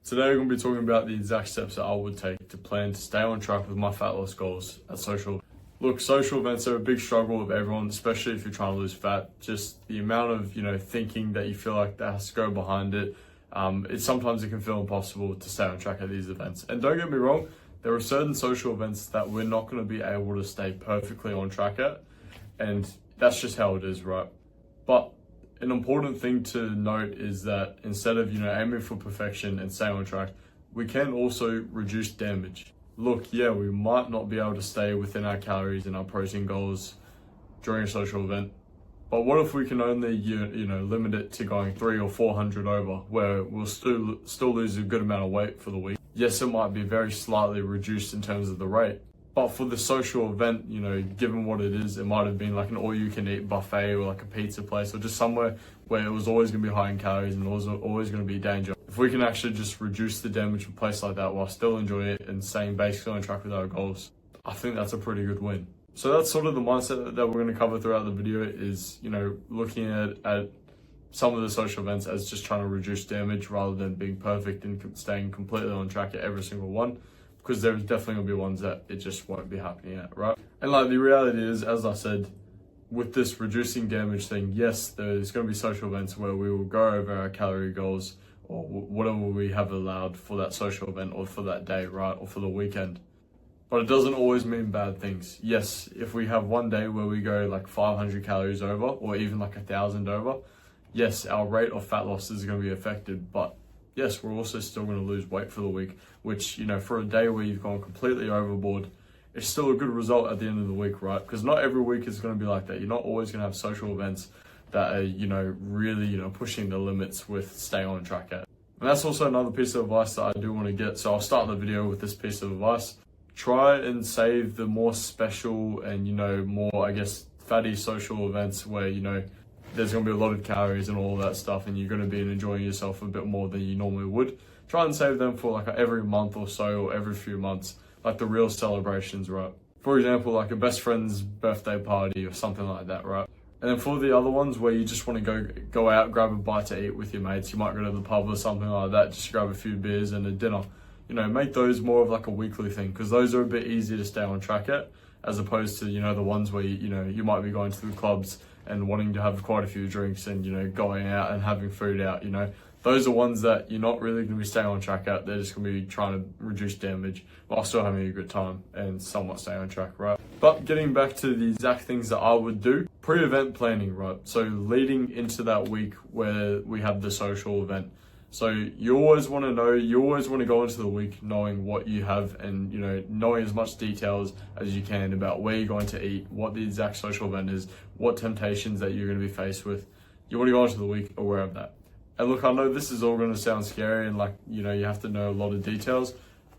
Today we're going to be talking about the exact steps that I would take to plan to stay on track with my fat loss goals at social. Look, social events are a big struggle of everyone, especially if you're trying to lose fat. Just the amount of, thinking that you feel like that has to go behind it. Sometimes it can feel impossible to stay on track at these events. And don't get me wrong, there are certain social events that we're not going to be able to stay perfectly on track at. And that's just how it is, right? But an important thing to note is that instead of, aiming for perfection and staying on track, we can also reduce damage. Look, yeah, we might not be able to stay within our calories and our protein goals during a social event, but what if we can only, limit it to going 300 or 400 over, where we'll still lose a good amount of weight for the week? Yes, it might be very slightly reduced in terms of the rate, but for the social event, given what it is, it might have been like an all-you-can-eat buffet or like a pizza place or just somewhere where it was always going to be high in calories and always going to be danger. If we can actually just reduce the damage of a place like that while still enjoying it and staying basically on track with our goals, I think that's a pretty good win. So that's sort of the mindset that we're going to cover throughout the video is, looking at some of the social events as just trying to reduce damage rather than being perfect and staying completely on track at every single one. Because there's definitely going to be ones that it just won't be happening at, right? And like the reality is, as I said, with this reducing damage thing, yes, there's going to be social events where we will go over our calorie goals or whatever we have allowed for that social event or for that day, right? Or for the weekend. But it doesn't always mean bad things. Yes, if we have one day where we go like 500 calories over or even like 1,000 over, yes, our rate of fat loss is going to be affected, but yes, we're also still going to lose weight for the week, which, for a day where you've gone completely overboard, it's still a good result at the end of the week, right? Because not every week is going to be like that. You're not always going to have social events that are, really, pushing the limits with staying on track at. And that's also another piece of advice that I do want to get. So I'll start the video with this piece of advice. Try and save the more special and, more, fatty social events where, there's going to be a lot of calories and all that stuff and you're going to be enjoying yourself a bit more than you normally would. Try and save them for like every month or so or every few months, like the real celebrations, right? For example, like a best friend's birthday party or something like that, right? And then for the other ones where you just want to go out, grab a bite to eat with your mates, you might go to the pub or something like that, just grab a few beers and a dinner. Make those more of like a weekly thing because those are a bit easier to stay on track at as opposed to, the ones where, you might be going to the clubs and wanting to have quite a few drinks and, going out and having food out, Those are ones that you're not really going to be staying on track at. They're just going to be trying to reduce damage while still having a good time and somewhat staying on track, right? But getting back to the exact things that I would do, pre-event planning, right? So leading into that week where we have the social event. So you always want to know, you always want to go into the week knowing what you have and, knowing as much details as you can about where you're going to eat, what the exact social event is, what temptations that you're going to be faced with. You want to go into the week aware of that. And look, I know this is all going to sound scary and you have to know a lot of details.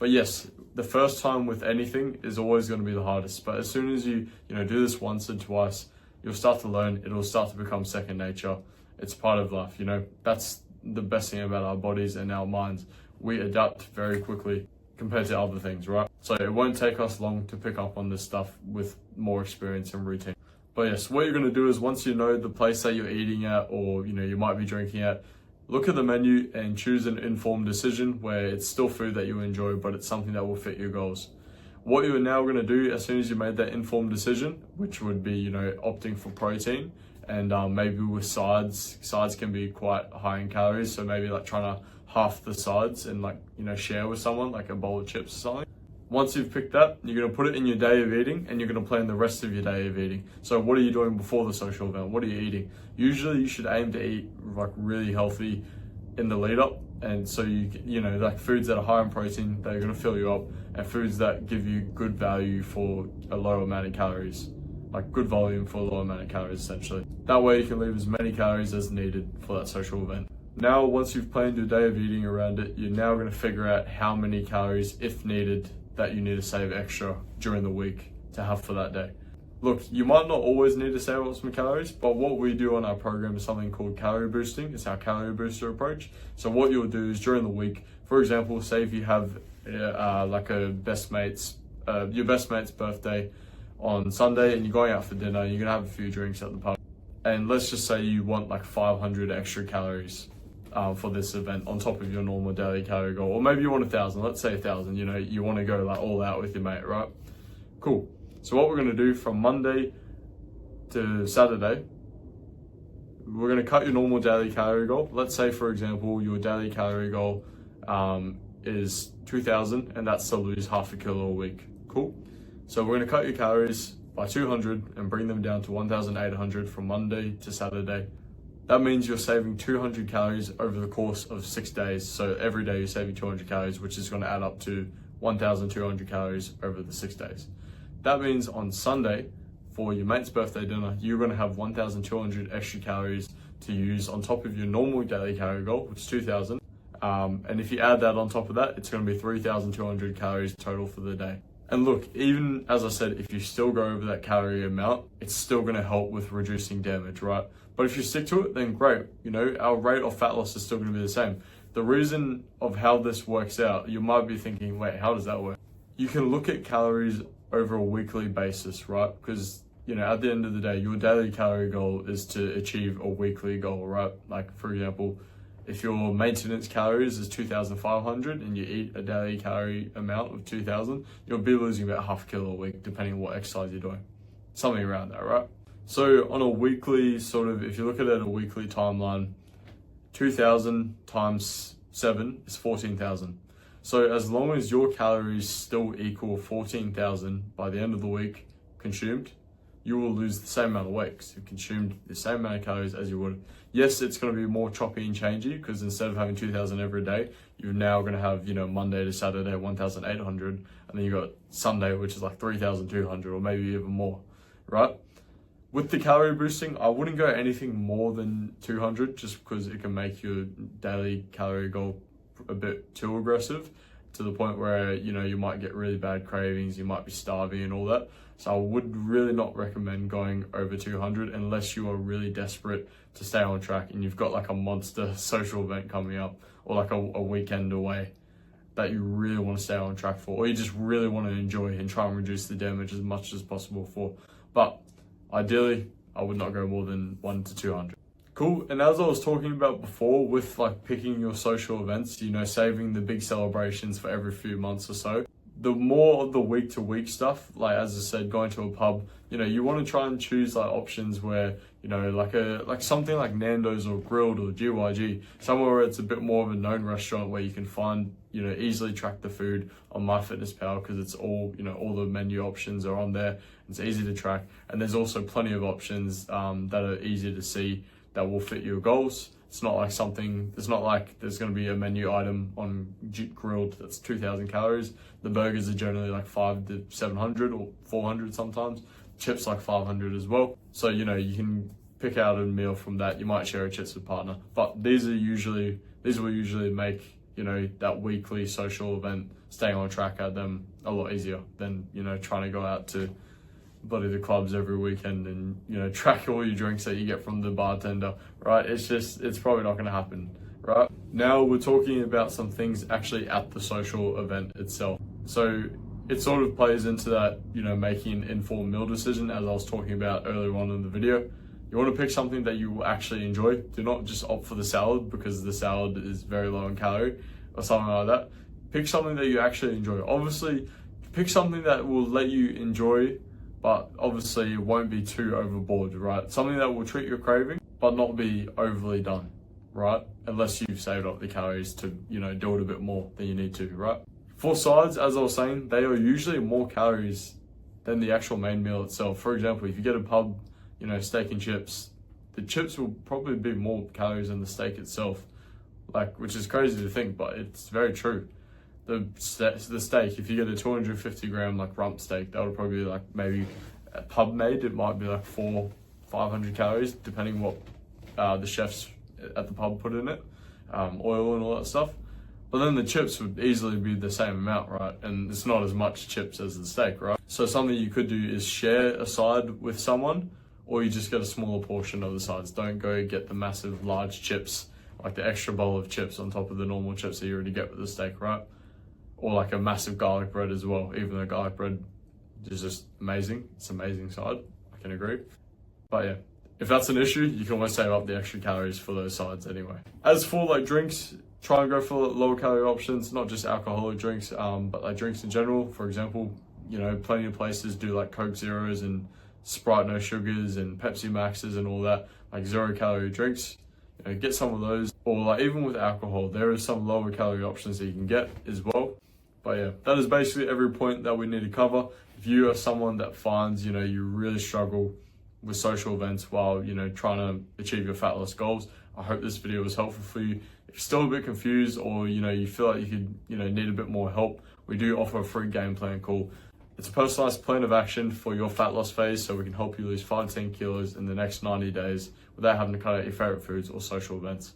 But yes, the first time with anything is always going to be the hardest. But as soon as you do this once and twice, you'll start to learn. It'll start to become second nature. It's part of life, That's the best thing about our bodies and our minds. We adapt very quickly compared to other things, right? So it won't take us long to pick up on this stuff with more experience and routine. But yes, what you're going to do is once you know the place that you're eating at or, you might be drinking at, look at the menu and choose an informed decision where it's still food that you enjoy, but it's something that will fit your goals. What you're now going to do as soon as you made that informed decision, which would be, opting for protein and maybe with sides can be quite high in calories. So maybe like trying to half the sides and share with someone like a bowl of chips or something. Once you've picked that, you're going to put it in your day of eating and you're going to plan the rest of your day of eating. So what are you doing before the social event? What are you eating? Usually you should aim to eat like really healthy in the lead up. And so like foods that are high in protein, that are going to fill you up, and foods that give you good value for a low amount of calories, like good volume for a low amount of calories essentially. That way you can leave as many calories as needed for that social event. Now, once you've planned your day of eating around it, you're now going to figure out how many calories, if needed, that you need to save extra during the week to have for that day. Look, you might not always need to save up some calories, but what we do on our program is something called calorie boosting. It's our calorie booster approach. So what you'll do is during the week, for example, say if you have like your best mate's birthday on Sunday and you're going out for dinner, you're gonna have a few drinks at the pub. And let's just say you want like 500 extra calories. for this event on top of your normal daily calorie goal. Or maybe you want 1,000, let's say 1,000, you know, you want to go like all out with your mate, right? Cool. So what we're going to do from Monday to Saturday, we're going to cut your normal daily calorie goal. Let's say, for example, your daily calorie goal is 2,000, and that's to lose half a kilo a week. Cool. So we're going to cut your calories by 200 and bring them down to 1,800 from Monday to Saturday. That means you're saving 200 calories over the course of 6 days. So every day you're saving 200 calories, which is going to add up to 1,200 calories over the 6 days. That means on Sunday, for your mate's birthday dinner, you're going to have 1,200 extra calories to use on top of your normal daily calorie goal, which is 2,000. And if you add that on top of that, it's going to be 3,200 calories total for the day. And look, even as I said, if you still go over that calorie amount, it's still going to help with reducing damage, right? But if you stick to it, then great. You know, our rate of fat loss is still going to be the same. The reason of how this works out, you might be thinking, wait, how does that work? You can look at calories over a weekly basis, right? Because, you know, at the end of the day, your daily calorie goal is to achieve a weekly goal, right? Like, for example, if your maintenance calories is 2,500 and you eat a daily calorie amount of 2,000, you'll be losing about half a kilo a week, depending on what exercise you're doing. Something around that, right? So on a weekly sort of, if you look at it a weekly timeline, 2,000 times 7 is 14,000. So as long as your calories still equal 14,000 by the end of the week consumed, you will lose the same amount of weight because you've consumed the same amount of calories as you would. Yes, it's going to be more choppy and changey because instead of having 2,000 every day, you're now going to have, you know, Monday to Saturday 1,800, and then you got Sunday, which is like 3,200 or maybe even more, right? With the calorie boosting, I wouldn't go anything more than 200 just because it can make your daily calorie goal a bit too aggressive to the point where, you know, you might get really bad cravings, you might be starving and all that. So I would really not recommend going over 200 unless you are really desperate to stay on track and you've got like a monster social event coming up or like a weekend away that you really want to stay on track for, or you just really want to enjoy and try and reduce the damage as much as possible for. But ideally, I would not go more than 1 to 200. Cool. And as I was talking about before with like picking your social events, you know, saving the big celebrations for every few months or so, the more of the week to week stuff, like as I said, going to a pub, you know, you want to try and choose like options where, you know, like something like Nando's or Grilled or GYG, somewhere where it's a bit more of a known restaurant where you can find, you know, easily track the food on MyFitnessPal because it's all, you know, all the menu options are on there. It's easy to track. And there's also plenty of options that are easy to see that will fit your goals. It's not like there's going to be a menu item on Grilled that's 2,000 calories. The burgers are generally like 500 to 700 or 400 sometimes. Chips like 500 as well. So, you know, you can pick out a meal from that. You might share a chips with a partner, but these will usually make, you know, that weekly social event, staying on track at them a lot easier than, you know, trying to go out to the clubs every weekend and, you know, track all your drinks that you get from the bartender, right? It's probably not going to happen, right? Now we're talking about some things actually at the social event itself. So it sort of plays into that, you know, making an informed meal decision, as I was talking about earlier on in the video. You want to pick something that you will actually enjoy. Do not just opt for the salad because the salad is very low in calorie or something like that. Pick something that you actually enjoy. Obviously, pick something that will let you enjoy, but obviously it won't be too overboard, right? Something that will treat your craving, but not be overly done, right? Unless you've saved up the calories to, you know, do it a bit more than you need to, right? For sides, as I was saying, they are usually more calories than the actual main meal itself. For example, if you get a pub, you know, steak and chips, the chips will probably be more calories than the steak itself, like, which is crazy to think, but it's very true. The steak, if you get a 250 gram like rump steak, that would probably be like maybe pub made, it might be like 400-500 calories, depending what the chefs at the pub put in it, oil and all that stuff. But then the chips would easily be the same amount, right? And it's not as much chips as the steak, right? So something you could do is share a side with someone, or you just get a smaller portion of the sides. Don't go get the massive large chips, like the extra bowl of chips on top of the normal chips that you already get with the steak, right? Or like a massive garlic bread as well, even though garlic bread is just amazing. It's an amazing side, I can agree. But yeah, if that's an issue, you can always save up the extra calories for those sides anyway. As for like drinks, try and go for lower calorie options, not just alcoholic drinks, but like drinks in general. For example, you know, plenty of places do like Coke Zeros and Sprite no sugars and Pepsi Maxes and all that, like 0 calorie drinks. You know, get some of those, or like even with alcohol, there are some lower calorie options that you can get as well. But yeah, that is basically every point that we need to cover. If you are someone that finds, you know, you really struggle with social events while, you know, trying to achieve your fat loss goals, I hope this video was helpful for you. If you're still a bit confused, or, you know, you feel like you could, you know, need a bit more help, we do offer a free game plan call. It's a personalized plan of action for your fat loss phase, so we can help you lose 5 to 10 kilos in the next 90 days without having to cut out your favorite foods or social events.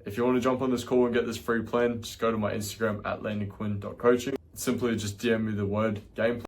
If you want to jump on this call and get this free plan, just go to my Instagram at landonquinn.coaching. Simply just DM me the word game plan.